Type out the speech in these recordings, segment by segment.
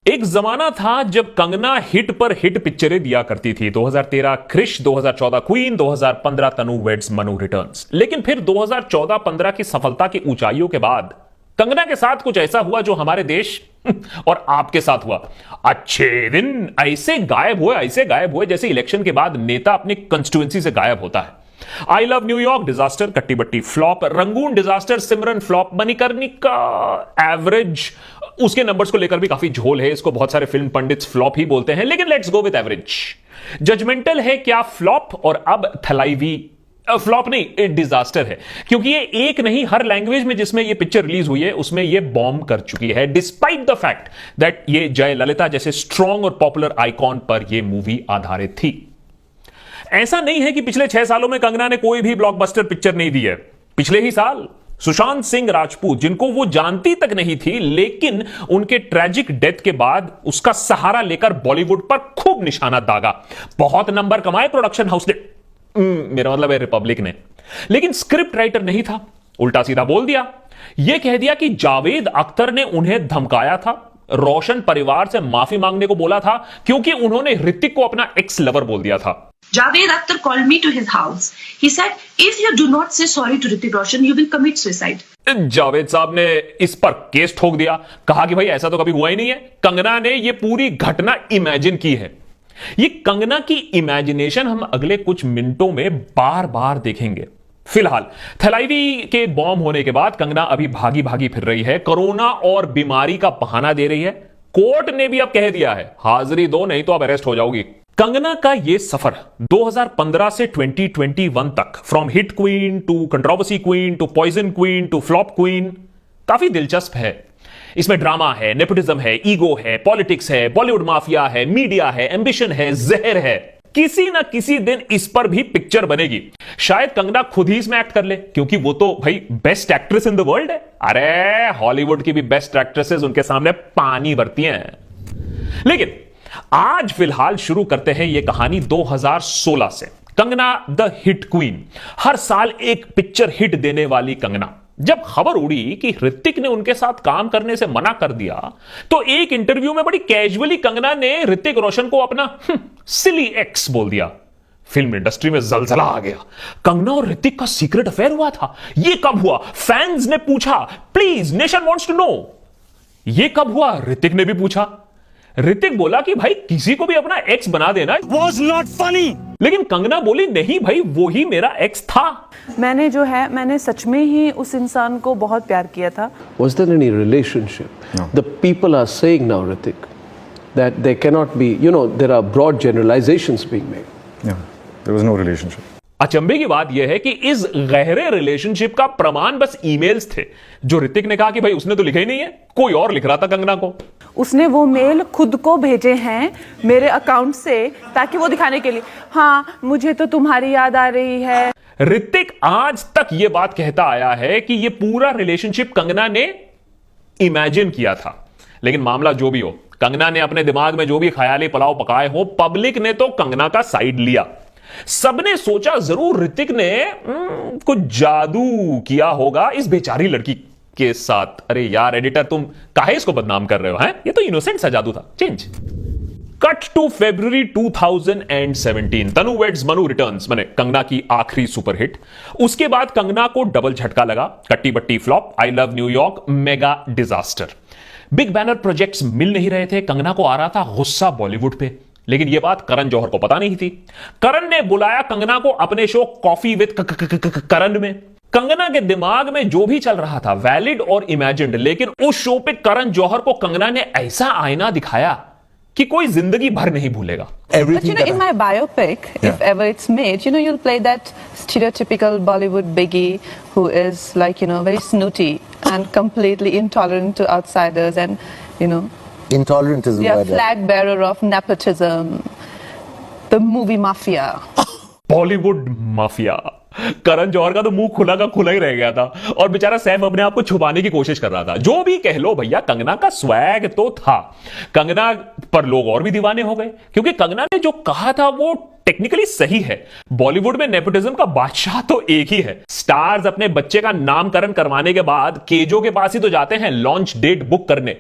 एक जमाना था जब कंगना हिट पर हिट पिक्चरें दिया करती थी। 2013 क्रिश, 2014 क्वीन, 2015 तनु वेड्स मनु रिटर्न्स। लेकिन फिर 2014-15 की सफलता की ऊंचाइयों के बाद कंगना के साथ कुछ ऐसा हुआ जो हमारे देश और आपके साथ हुआ। अच्छे दिन ऐसे गायब हुए जैसे इलेक्शन के बाद नेता अपनी कंस्टिट्यूएंसी से गायब होता है। आई लव न्यूयॉर्क डिजास्टर, कट्टी बट्टी फ्लॉप, रंगून डिजास्टर, सिमरन फ्लॉप, मणिकर्णिका एवरेज। उसके नंबर्स को लेकर भी काफी झोल है, इसको बहुत सारे फिल्म पंडित्स फ्लॉप ही बोलते हैं, लेकिन let's go with average. Judgementall Hai Kya flop, और अब थलाइवी फ्लॉप नहीं, डिजास्टर है, क्योंकि ये एक नहीं, हर लैंग्वेज में जिसमें ये पिक्चर रिलीज हुई है उसमें ये बॉम्ब कर चुकी है, डिस्पाइट द फैक्ट दैट ये जयललिता जैसे स्ट्रॉन्ग और पॉपुलर आइकॉन पर ये मूवी आधारित थी। ऐसा नहीं है कि पिछले 6 सालों में कंगना ने कोई भी ब्लॉकबस्टर पिक्चर नहीं दी है। पिछले ही साल सुशांत सिंह राजपूत, जिनको वो जानती तक नहीं थी, लेकिन उनके ट्रेजिक डेथ के बाद उसका सहारा लेकर बॉलीवुड पर खूब निशाना दागा। बहुत नंबर कमाए प्रोडक्शन हाउस ने, मेरा मतलब है रिपब्लिक ने, लेकिन स्क्रिप्ट राइटर नहीं था। उल्टा सीधा बोल दिया, यह कह दिया कि जावेद अख्तर ने उन्हें धमकाया था, रोशन परिवार से माफी मांगने को बोला था क्योंकि उन्होंने ऋतिक को अपना एक्स लवर बोल दिया था। Javed Akhtar called me to his house. He said, if you do not say sorry to Hrithik Roshan, you will commit suicide. Javed साहब ने इस पर केस ठोक दिया, कहा कि भाई ऐसा तो कभी हुआ ही नहीं है। कंगना ने यह पूरी घटना इमेजिन की है। ये कंगना की इमेजिनेशन हम अगले कुछ मिनटों में बार बार देखेंगे। फिलहाल थलाइवी के बॉम्ब होने के बाद कंगना अभी भागी भागी फिर रही है, कोरोना और बीमारी का बहाना दे रही है। कोर्ट ने भी अब कह दिया है, हाजिरी दो नहीं तो अब अरेस्ट हो जाओगी। कंगना का यह सफर 2015 से 2021 तक, from hit queen to controversy queen to poison queen to flop queen, काफी दिलचस्प है। इसमें ड्रामा है, नेपोटिज्म है, ईगो है, पॉलिटिक्स है, बॉलीवुड माफिया है, मीडिया है, एम्बिशन है, जहर है। किसी ना किसी दिन इस पर भी पिक्चर बनेगी। शायद कंगना खुद ही इसमें एक्ट कर ले, क्योंकि वो तो भाई best actress in the world है। अरे हॉलीवुड की भी बेस्ट एक्ट्रेसेस उनके सामने पानी भरती हैं। लेकिन आज फिलहाल शुरू करते हैं यह कहानी 2016 से। कंगना द हिट क्वीन, हर साल एक पिक्चर हिट देने वाली कंगना। जब खबर उड़ी कि ऋतिक ने उनके साथ काम करने से मना कर दिया, तो एक इंटरव्यू में बड़ी कैजुअली कंगना ने ऋतिक रोशन को अपना सिली एक्स बोल दिया। फिल्म इंडस्ट्री में जलजला आ गया। कंगना और ऋतिक का सीक्रेट अफेयर हुआ था। यह कब हुआ? फैंस ने पूछा, please nation wants to know. यह कब हुआ? ऋतिक ने भी पूछा। ऋतिक बोला कि भाई किसी को भी अपना एक्स बना देना was not funny। लेकिन कंगना बोली, नहीं भाई वो ही मेरा एक्स था। मैंने सच में ही उस इंसान को बहुत प्यार किया था। Was there any relationship? No. The people are saying now, Hrithik, that there cannot be, there are broad generalizations being made. Yeah, there was no relationship. अचंभे की बात यह है कि इस गहरे रिलेशनशिप का प्रमाण बस ईमेल्स थे, जो ऋतिक ने कहा कि भाई उसने तो लिखा ही नहीं है, कोई और लिख रहा था कंगना को। उसने वो मेल खुद को भेजे हैं मेरे अकाउंट से, ताकि वो दिखाने के लिए, हाँ मुझे तो तुम्हारी याद आ रही है। ऋतिक आज तक ये बात कहता आया है कि ये पूरा रिलेशनशिप कंगना ने इमेजिन किया था। लेकिन मामला जो भी हो, कंगना ने अपने दिमाग में जो भी ख्याली पुलाव पकाए हो, पब्लिक ने तो कंगना का साइड लिया। सबने सोचा जरूर ऋतिक ने कुछ जादू किया होगा इस बेचारी लड़की के साथ। अरे यार एडिटर, तुम काहे इसको बदनाम कर रहे हो? हैं, ये तो इनोसेंट सा जादू था। Change cut to February 2017, Tanu Weds Manu Returns, माने कंगना की आखिरी सुपरहिट। उसके बाद कंगना को डबल झटका लगा, Katti Batti flop, I love New York mega disaster. Big banner projects मिल नहीं रहे थे, कंगना को आ रहा था गुस्सा बॉलीवुड पे। लेकिन यह बात करण जौहर को पता नहीं थी। करण ने बुलाया कंगना को अपने शो कॉफी विद करण में। कंगना के दिमाग में जो भी चल रहा था वैलिड और इमेजिन्ड, लेकिन उस शो पे करण जौहर को कंगना ने ऐसा आईना दिखाया कि कोई जिंदगी भर नहीं भूलेगा। But in my biopic, if ever it's made, you'll play that stereotypical Bollywood biggie who is like, very snooty and completely intolerant to outsiders and, Intolerant is the word. Flag bearer of nepotism, the movie mafia. Bollywood mafia. Karan Johar का तो मुंह खुला का खुला ही रह गया था, और बेचारा सैफ अपने आप को छुपाने की कोशिश कर रहा था। जो भी कह लो भैया, कंगना का स्वैग तो था। कंगना पर लोग और भी दीवाने हो गए, क्योंकि कंगना ने जो कहा था वो टेक्निकली सही है। बॉलीवुड में नेपोटिज्म का बादशाह तो एक ही है। स्टार्स अपने बच्चे का नामकरण करवाने के बाद केजो के पास ही तो जाते हैं लॉन्च डेट बुक करने।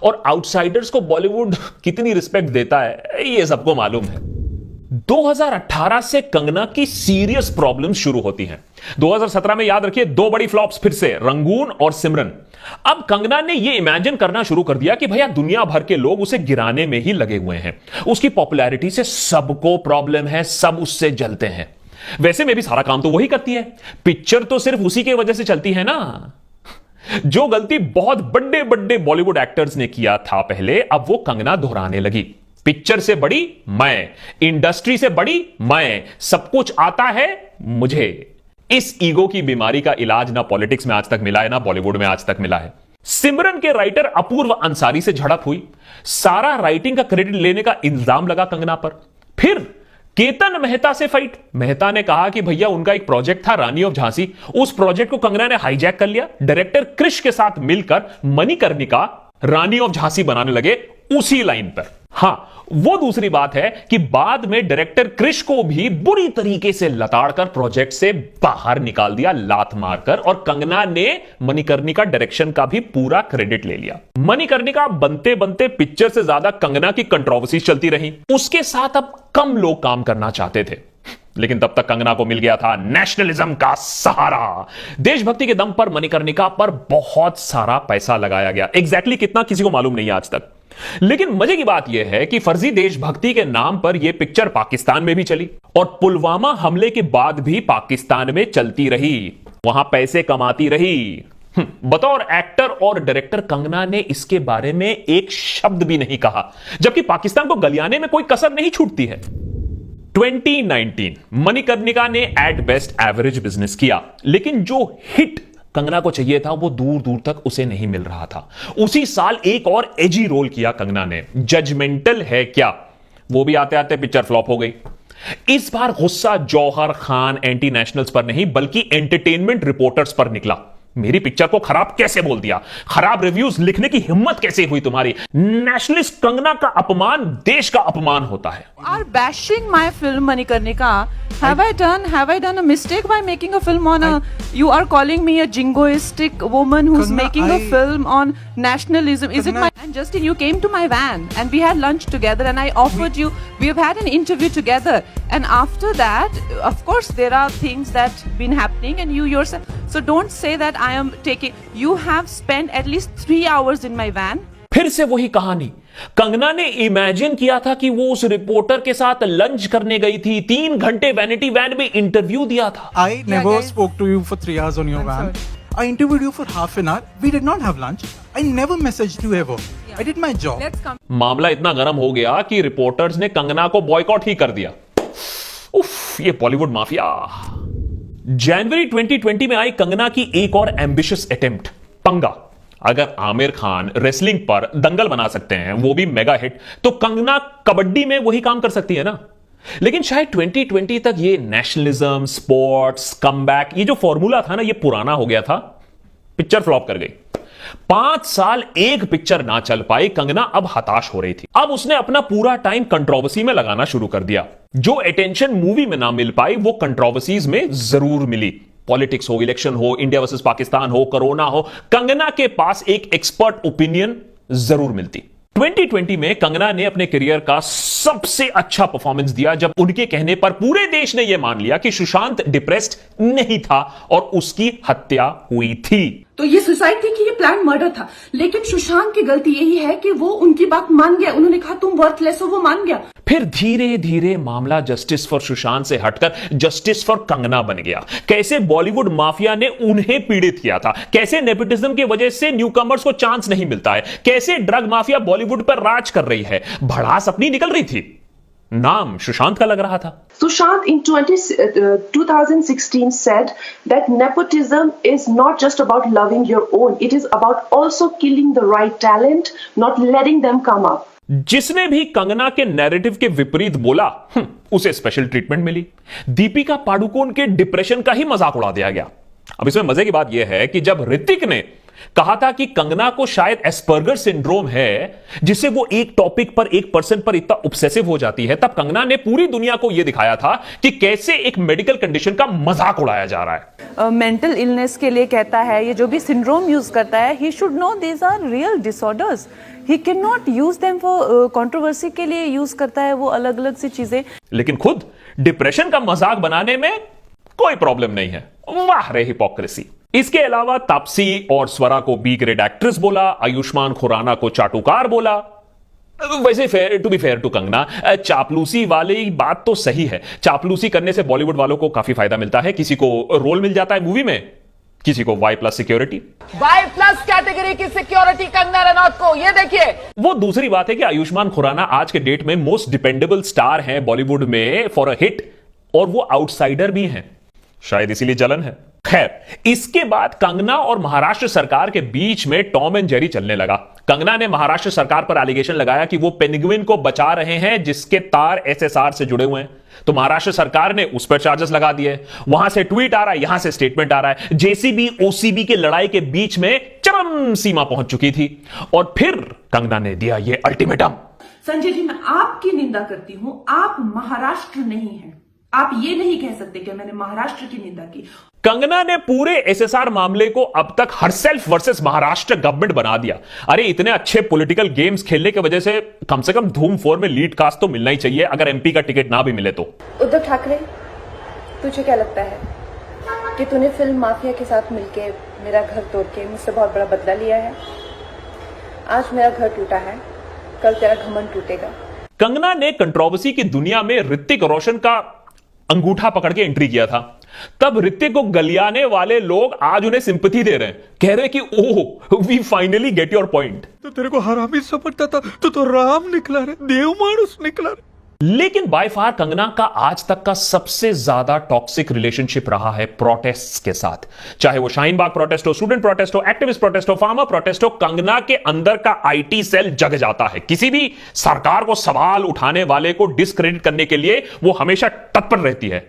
और आउटसाइडर्स को बॉलीवुड कितनी रिस्पेक्ट देता है ये सबको मालूम है। 2018 से कंगना की सीरियस प्रॉब्लम्स शुरू होती हैं। 2017 में याद रखिए 2 बड़ी फ्लॉप्स फिर से, रंगून और सिमरन। अब कंगना ने यह इमेजिन करना शुरू कर दिया कि भैया दुनिया भर के लोग उसे गिराने में ही लगे हुए हैं, उसकी पॉपुलैरिटी से सबको प्रॉब्लम है, सब उससे जलते हैं। वैसे में भी सारा काम तो वही करती है, पिक्चर तो सिर्फ उसी की वजह से चलती है ना। जो गलती बहुत बड़े बड़े बॉलीवुड एक्टर्स ने किया था पहले, अब वो कंगना दोहराने लगी। पिक्चर से बड़ी मैं, इंडस्ट्री से बड़ी मैं, सब कुछ आता है मुझे। इस ईगो की बीमारी का इलाज ना पॉलिटिक्स में आज तक मिला है, ना बॉलीवुड में आज तक मिला है। सिमरन के राइटर अपूर्व अंसारी से झड़प हुई, सारा राइटिंग का क्रेडिट लेने का इल्जाम लगा कंगना पर। फिर केतन मेहता से फाइट। मेहता ने कहा कि भैया उनका एक प्रोजेक्ट था रानी ऑफ झांसी, उस प्रोजेक्ट को कंगना ने हाईजैक कर लिया। डायरेक्टर क्रिश के साथ मिलकर मणिकर्णिका रानी ऑफ झांसी बनाने लगे उसी लाइन पर। हां, वो दूसरी बात है कि बाद में डायरेक्टर क्रिश को भी बुरी तरीके से लताड़कर प्रोजेक्ट से बाहर निकाल दिया, लात मारकर, और कंगना ने मणिकर्णिका डायरेक्शन का भी पूरा क्रेडिट ले लिया। मणिकर्णिका बनते बनते पिक्चर से ज्यादा कंगना की कंट्रोवर्सी चलती रही। उसके साथ अब कम लोग काम करना चाहते थे, लेकिन तब तक कंगना को मिल गया था नेशनलिज्म का सहारा। देशभक्ति के दम पर मणिकर्णिका पर बहुत सारा पैसा लगाया गया। एग्जैक्टली कितना किसी को मालूम नहीं है आज तक। लेकिन मजे की बात यह है कि फर्जी देशभक्ति के नाम पर यह पिक्चर पाकिस्तान में भी चली और पुलवामा हमले के बाद भी पाकिस्तान में चलती रही, वहां पैसे कमाती रही। बतौर एक्टर और डायरेक्टर कंगना ने इसके बारे में एक शब्द भी नहीं कहा, जबकि पाकिस्तान को गलियाने में कोई कसर नहीं छूटती है। 2019 मणिकर्णिका ने एट बेस्ट एवरेज बिजनेस किया, लेकिन जो हिट कंगना को चाहिए था वो दूर दूर तक उसे नहीं मिल रहा था। उसी साल एक और एजी रोल किया कंगना ने, जजमेंटल है क्या, वो भी आते आते पिक्चर फ्लॉप हो गई। इस बार गुस्सा जौहर खान एंटी नेशनल्स पर नहीं बल्कि एंटरटेनमेंट रिपोर्टर्स पर निकला। मेरी पिक्चर को खराब कैसे बोल दिया, खराब रिव्यूज लिखने की हिम्मत कैसे हुई तुम्हारी। नेशनलिस्ट कंगना का अपमान देश का अपमान होता है। Are bashing my film Manikarnika. Have I done a mistake by making a film on you are calling me a jingoistic woman who's Kangana, making a film on nationalism. Is it my, and Justin, you came to my van and we had lunch together and I offered you, we have had an interview together, and after that of course there are things that been happening and you yourself, so don't say that I am taking, you have spent at least 3 hours in my van. फिर से वही कहानी। कंगना ने imagine किया था कि वो उस रिपोर्टर के साथ लंच करने गई थी, 3 घंटे वैनिटी वैन में इंटरव्यू दिया था। I never spoke to you for 3 hours on your van. I interviewed you for half an hour. We did not have lunch. I never messaged you ever. I did my job. Let's come. मामला इतना गर्म हो गया कि reporters ने कंगना को boycott ही कर दिया। उफ, ये बॉलीवुड माफिया। जनवरी 2020 में आई कंगना की एक और एम्बिशियस अटेम्प्ट, पंगा। अगर आमिर खान रेसलिंग पर दंगल बना सकते हैं, वो भी मेगा हिट, तो कंगना कबड्डी में वही काम कर सकती है ना। लेकिन शायद 2020 तक ये नेशनलिज्म, स्पोर्ट्स, कमबैक, ये जो फॉर्मूला था ना, ये पुराना हो गया था। पिक्चर फ्लॉप कर गई। 5 साल एक पिक्चर ना चल पाई, कंगना अब हताश हो रही थी। अब उसने अपना पूरा टाइम कंट्रोवर्सी में लगाना शुरू कर दिया। जो अटेंशन मूवी में ना मिल पाई वो कंट्रोवर्सीज में जरूर मिली। पॉलिटिक्स हो, इलेक्शन हो, इंडिया वर्सेस पाकिस्तान हो, कोरोना हो, कंगना के पास एक एक्सपर्ट ओपिनियन जरूर मिलती। 2020 में कंगना ने अपने करियर का सबसे अच्छा परफॉर्मेंस दिया जब उनके कहने पर पूरे देश ने यह मान लिया कि सुशांत डिप्रेस्ड नहीं था और उसकी हत्या हुई थी। तो ये सुसाइड थी कि ये प्लान मर्डर था, लेकिन सुशांत की गलती यही है कि वो उनकी बात मान गया। उन्होंने कहा तुम वर्थलेस हो, वो मान गया। फिर धीरे धीरे मामला जस्टिस फॉर सुशांत से हटकर जस्टिस फॉर कंगना बन गया। कैसे बॉलीवुड माफिया ने उन्हें पीड़ित किया था, कैसे नेपोटिज्म की वजह से न्यूकमर्स को चांस नहीं मिलता है, कैसे ड्रग माफिया बॉलीवुड पर राज कर रही है। भड़ास अपनी निकल रही थी, नाम सुशांत का लग रहा था। Sushant in 2016 said that nepotism is not just about loving your own, it is about also killing the right talent, not letting them come up. जिसने भी कंगना के नैरेटिव के विपरीत बोला उसे स्पेशल ट्रीटमेंट मिली। दीपिका पाडुकोन के डिप्रेशन का ही मजाक उड़ा दिया गया। अब इसमें मजे की बात यह है कि जब ऋतिक ने कहा था कि कंगना को शायद एस्पर्गर सिंड्रोम है, जिससे वो एक टॉपिक पर, एक पर्सन पर इतना ऑब्सेसिव हो जाती है। तब कंगना ने पूरी दुनिया को यह दिखाया था कि कैसे एक मेडिकल कंडीशन का मजाक उड़ाया जा रहा है। मेंटल इलनेस के लिए कहता है, ये जो भी सिंड्रोम यूज करता है, he should know these are real disorders, he can not use them for controversy के लिए यूज करता है वो अलग अलग सी चीजें। लेकिन खुद डिप्रेशन का मजाक बनाने में कोई प्रॉब्लम नहीं है। वाह रे हिपोक्रेसी। इसके अलावा तापसी और स्वरा को बी ग्रेड एक्ट्रेस बोला, आयुष्मान खुराना को चाटुकार बोला। वैसे to be fair to Kangana, चापलूसी वाली बात तो सही है। चापलूसी करने से बॉलीवुड वालों को काफी फायदा मिलता है। किसी को रोल मिल जाता है मूवी में, किसी को Y+ सिक्योरिटी, Y+ कैटेगरी की सिक्योरिटी कंगना रनौत को, ये देखिए। वो दूसरी बात है कि आयुष्मान खुराना आज के डेट में मोस्ट डिपेंडेबल स्टार हैं बॉलीवुड में फॉर अ हिट, और वो आउटसाइडर भी हैं, शायद इसीलिए जलन है। खैर, इसके बाद कंगना और महाराष्ट्र सरकार के बीच में टॉम एंड जेरी चलने लगा। कंगना ने महाराष्ट्र सरकार पर एलिगेशन लगाया कि वो पेंगुइन को बचा रहे हैं जिसके तार SSR से जुड़े हुए हैं, तो महाराष्ट्र सरकार ने उस पर चार्जेस लगा दिए। वहां से ट्वीट आ रहा है, यहां से स्टेटमेंट आ रहा है। JCB OCB की लड़ाई के बीच में चरम सीमा पहुंच चुकी थी, और फिर कंगना ने दिया ये अल्टीमेटम। संजय जी, मैं आपकी निंदा करती हूं, आप महाराष्ट्र नहीं हैं। आप ये नहीं कह सकते कि मैंने महाराष्ट्र की निंदा की। कंगना ने पूरे SSR मामले को अब तक हरसेल्फ वर्सेस महाराष्ट्र गवर्नमेंट बना दिया। अरे इतने अच्छे पॉलिटिकल गेम्स खेलने की वजह से कम धूम 4 में लीड कास्ट तो मिलना ही चाहिए, अगर MP का टिकट ना भी मिले तो। उद्धव ठाकरे, तुझे क्या लगता है कि तूने फिल्म माफिया के साथ मिलके मेरा घर तोड़ के मुझसे बहुत बड़ा बदला लिया है? आज मेरा घर टूटा है, कल तेरा घमंड टूटेगा। कंगना ने कंट्रोवर्सी की दुनिया में ऋतिक रोशन का अंगूठा पकड़ के एंट्री किया था। तब ऋतिक को गलियाने वाले लोग आज उन्हें सिंपैथी दे रहे हैं, कह रहे कि oh we finally get your point. तो तेरे को हरामी समझता था, तो राम निकला रे, देव मानुस निकला रे। लेकिन बाय फार कंगना का आज तक का सबसे ज्यादा टॉक्सिक रिलेशनशिप रहा है प्रोटेस्ट के साथ। चाहे वो शाहीन बाग प्रोटेस्ट हो, स्टूडेंट प्रोटेस्ट हो, एक्टिविस्ट प्रोटेस्ट हो, फार्मर प्रोटेस्ट हो, कंगना के अंदर का IT सेल जग जाता है। किसी भी सरकार को सवाल उठाने वाले को डिस्क्रेडिट करने के लिए वो हमेशा तत्पर रहती है,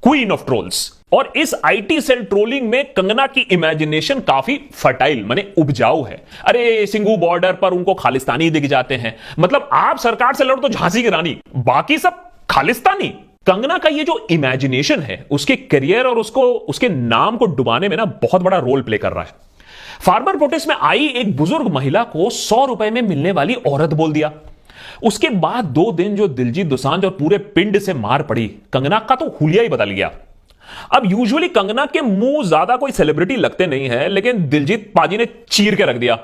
क्वीन ऑफ ट्रोल्स। और इस IT सेल ट्रोलिंग में कंगना की इमेजिनेशन काफी फर्टाइल, माने उपजाऊ है। अरे सिंगू बॉर्डर पर उनको खालिस्तानी दिख जाते हैं, मतलब आप सरकार से लड़ो तो झांसी की रानी, बाकी सब खालिस्तानी। कंगना का ये जो इमेजिनेशन है उसके करियर और उसके नाम को डुबाने में ना बहुत बड़ा रोल प्ले कर रहा है। फार्मर प्रोटेस्ट में आई एक बुजुर्ग महिला को 100 रुपए में मिलने वाली औरत बोल दिया। उसके बाद 2 दिन जो दिलजीत दोसांझ और पूरे पिंड से मार पड़ी, कंगना का तो हुलिया ही बदल गया। अब यूजुअली कंगना के मुंह ज्यादा कोई सेलिब्रिटी लगते नहीं है, लेकिन दिलजीत पाजी ने चीर के रख दिया।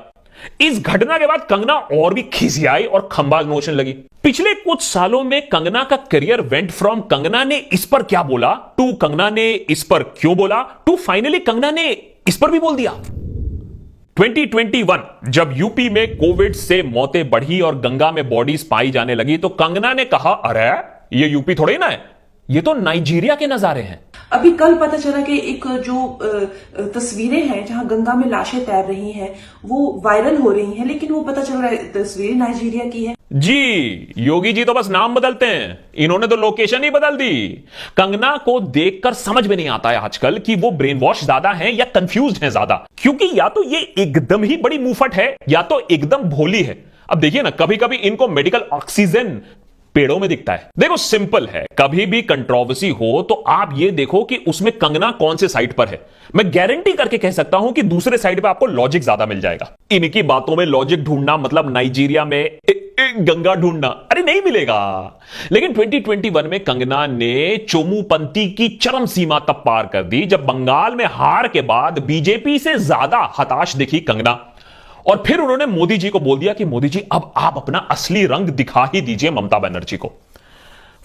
इस घटना के बाद कंगना और भी खिसियाई और खंबा नोशन लगी। पिछले कुछ सालों में कंगना का करियर वेंट फ्रॉम कंगना ने इस पर क्या बोला टू कंगना ने इस पर क्यों बोला टू फाइनली कंगना ने इस पर भी बोल दिया। 2021 जब यूपी में कोविड से मौतें बढ़ी और गंगा में बॉडीज पाई जाने लगी, तो कंगना ने कहा, अरे ये यूपी थोड़े ना है, ये तो नाइजीरिया के नजारे हैं। अभी कल पता चला कि एक जो तस्वीरें हैं जहां गंगा में लाशें तैर रही हैं वो वायरल हो रही हैं, लेकिन वो पता चल रहा है तस्वीरें नाइजीरिया की है। जी, योगी जी तो बस नाम बदलते हैं, इन्होंने तो लोकेशन ही बदल दी। कंगना को देखकर समझ में नहीं आता है आजकल कि वो ब्रेन वॉश ज्यादा हैं या कंफ्यूज्ड हैं ज्यादा, क्योंकि या तो ये एकदम ही बड़ी मुंहफट है या तो एकदम भोली है। अब देखिए ना, कभी कभी इनको मेडिकल ऑक्सीजन पेड़ों में दिखता है। देखो सिंपल है, कभी भी कंट्रोवर्सी हो तो आप ये देखो कि उसमें कंगना कौन से साइड पर है। मैं गारंटी करके कह सकता हूं कि दूसरे साइड पे आपको लॉजिक ज्यादा मिल जाएगा। इनकी बातों में लॉजिक ढूंढना मतलब नाइजीरिया में गंगा ढूंढना, अरे नहीं मिलेगा। लेकिन 2021 में कंगना ने चोमुपंथी की चरम सीमा तब पार कर दी जब बंगाल में हार के बाद बीजेपी से ज्यादा हताश दिखी कंगना, और फिर उन्होंने मोदी जी को बोल दिया कि मोदी जी अब आप अपना असली रंग दिखा ही दीजिए ममता बनर्जी को।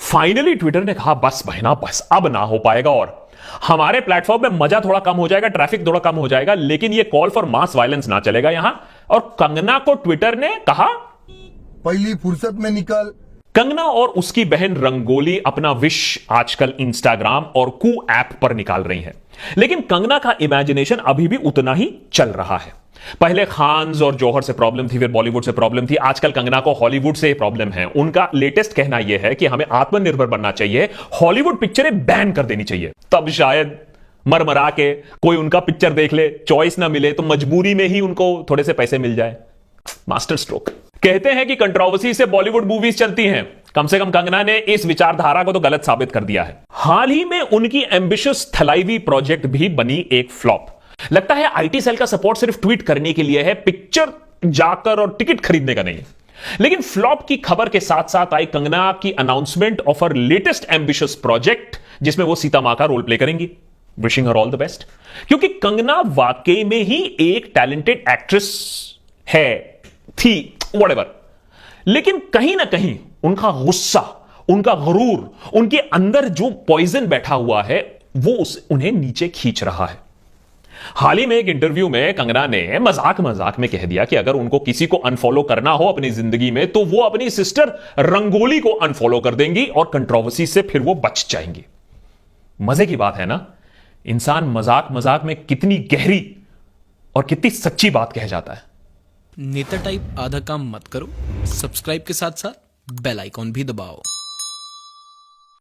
फाइनली ट्विटर ने कहा, बस बहना बस, अब ना हो पाएगा, और हमारे प्लेटफॉर्म में मजा थोड़ा कम हो जाएगा, ट्रैफिक थोड़ा कम हो जाएगा, लेकिन ये कॉल फॉर मास वायलेंस ना चलेगा यहां। और कंगना को ट्विटर ने कहा, पहली फुर्सत में निकल। कंगना और उसकी बहन रंगोली अपना विश आजकल इंस्टाग्राम और कू ऐप पर निकाल रही हैं, लेकिन कंगना का इमेजिनेशन अभी भी उतना ही चल रहा है। पहले खान्स और जौहर से प्रॉब्लम थी, फिर बॉलीवुड से प्रॉब्लम थी, आजकल कंगना को हॉलीवुड से प्रॉब्लम है। उनका लेटेस्ट कहना यह है कि हमें आत्मनिर्भर बनना चाहिए, हॉलीवुड पिक्चरें बैन कर देनी चाहिए, तब शायद मरमरा के कोई उनका पिक्चर देख ले, चॉइस ना मिले तो मजबूरी में ही उनको थोड़े से पैसे मिल जाए। Master stroke. कहते हैं कि कंट्रोवर्सी से बॉलीवुड मूवीज चलती हैं। कम से कम कंगना ने इस विचारधारा को तो गलत साबित कर दिया है। हाल ही में उनकी एम्बिशियस थलाईवी प्रोजेक्ट भी बनी एक फ्लॉप। लगता है आईटी सेल का सपोर्ट सिर्फ ट्वीट करने के लिए है, पिक्चर जाकर और टिकट खरीदने का नहीं है। लेकिन फ्लॉप की खबर के साथ साथ आई कंगना की announcement of her latest ambitious project, जिसमें वो सीता मां का रोल प्ले करेंगी। Wishing her all the best, क्योंकि कंगना वाकई में ही एक टैलेंटेड एक्ट्रेस है, थी, व्हाटएवर। लेकिन कहीं ना कहीं उनका गुस्सा, उनका गुरूर, उनके अंदर जो पॉइजन बैठा हुआ है वो उन्हें नीचे खींच रहा है। हाल ही में एक इंटरव्यू में कंगना ने मजाक मजाक में कह दिया कि अगर उनको किसी को अनफॉलो करना हो अपनी जिंदगी में तो वो अपनी सिस्टर रंगोली को अनफॉलो कर देंगी और कंट्रोवर्सी से फिर वो बच जाएंगी। मजे की बात है ना, इंसान मजाक मजाक में कितनी गहरी और कितनी सच्ची बात कह जाता है। नेता टाइप आधा काम मत करो, सब्सक्राइब के साथ साथ बेल आइकॉन भी दबाओ।